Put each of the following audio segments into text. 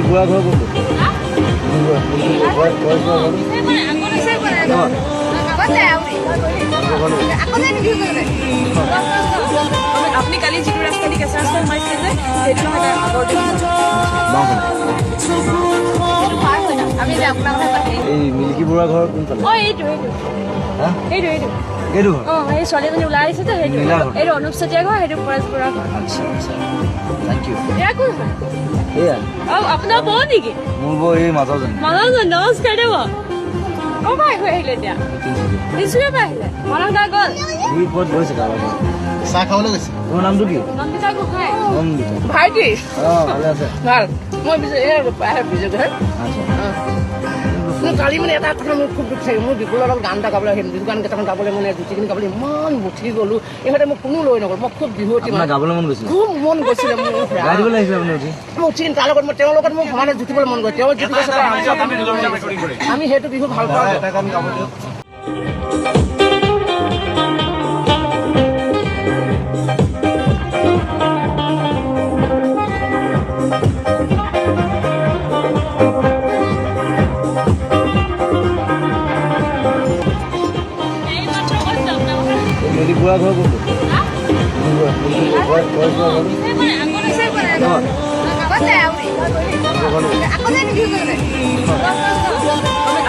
বুঢ়া ঘৰ কোনটো? আপুনি কালি যিটো ৰাস্তা দি কেঁচা ৰাস্তা সোমাইছিলে যে সেইটো নহয় আগৰ এই মিল্কী বুঢ়া ঘৰ কোনফালে? এইটো এইটো ঘৰ? এই ছোৱালীজনী ওলাই আহিছে যে সেইটো এইটো অনুপ চেতিয়া ঘৰ সেইটো পৰেশ বুঢ়া ঘৰ থেংক ইউ। এয়া কোন হয় এয়া আপোনাৰ বৌ নেকি? মোৰ বৌ এই মাধৱজনী। মাধৱজন নমস্কাৰ দেৱ ক'ৰ পৰা আহিলে এতিয়া? তিনিচুকীয়াৰ পৰা আহিলে মানসদা গ'ল সি ক'ত গৈছে কাৰোবাৰ ঘৰত? চাহ খাবলৈ গৈছে। তোমাৰ নামটো কি? নন্দিতা গোহাঁই। নন্দিতা। ভাইটি ভালে আছে? ভাল মই বিজয় গোহাঁই কালি মানে এটা কথা মোৰ খুব দুখ থাকে মোৰ বিপুলৰ লগত গান এটা গাবলৈ আহিম গান কেইটামান গাবলৈ মানে দুটিখিনি গাবলৈ ইমান মুঠি গ'লো ইহঁতে মোক কোনো লৈ নগ'ল মই খুব বিহুৱতী গাবলৈ মন গৈছিল খুব মন গৈছিলে মোৰ উঠি তাৰ লগত মই তেওঁৰ লগত মোৰ সমানে জুতিবলৈ মন গ'ল তেওঁ যিটো আমি সেইটো বিহু ভাল পাওঁ। বুঢ়া ঘৰ কোনটো?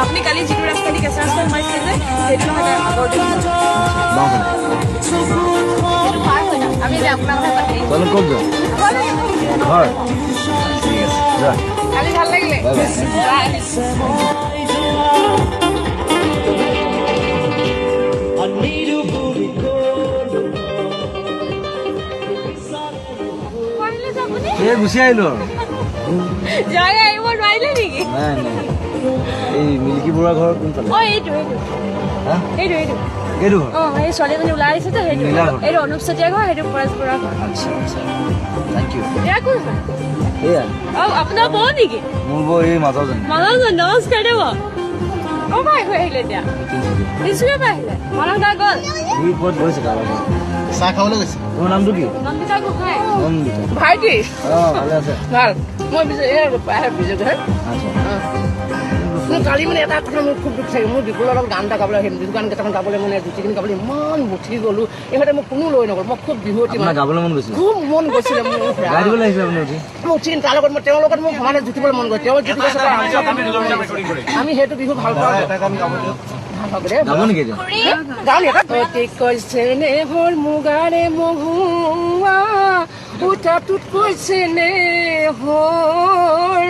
আপুনি কালি যিটো ৰাস্তা দি কেঁচা ৰাস্তা সোমাইছিলে যে সেইটো নহয় আগৰ ক'ত যোৱা? ঘৰ ঠিক আছে যোৱা। কালি ভাল লাগিলে গুচি আহিলো আৰু জাগা আহিব নোৱাৰিলে নেকি? নাই নাই এই মিল্কী বুঢ়া ঘৰ কোনফালে? এইটো এইটো ঘৰ? এই ছোৱালীজনী ওলাই আহিছে যে সেইটো এইটো অনুপ চেতিয়া ঘৰ সেইটো পৰেশ বুঢ়া ঘৰ থেংক ইউ। এয়া কোন হয় এয়া আপোনাৰ বৌ নেকি? মোৰ বৌ এই মাধৱজনী। মাধৱজন নমস্কাৰ দেৱ ক'ৰ পৰা আহিলে এতিয়া? তিনিচুকীয়াৰ পৰা আহিলে মানসদা গ'ল সি ক'ত গৈছে কাৰোবাৰ ঘৰত? চাহ খাবলৈ গৈছে। তোমাৰ নামটো কি? নন্দিতা গোহাঁই। নন্দিতা। ভাইটি ভালে আছে? ভাল মই বিজয় গোহাঁই কালি মানে এটা কথা মোৰ খুব দুখ থাকে মোৰ বিপুলৰ লগত গান এটা গাবলৈ আহিম গান কেইটামান গাবলৈ মানে দুটিখিনি গাবলৈ ইমান মুঠি গ'লো ইহঁতে মোক কোনো লৈ নগ'ল মই খুব বিহুৱতী গাবলৈ মন গৈছিল খুব মন গৈছিলে মোৰ উঠি তাৰ লগত মই তেওঁৰ লগত মোৰ সমানে জুতিবলৈ মন গ'ল তেওঁ যিটো আমি সেইটো বিহু ভাল পাওঁ। কৈছে নে হ'ল মুগাৰে মহুৱা উঠাটোত কৈছে নে হ'ল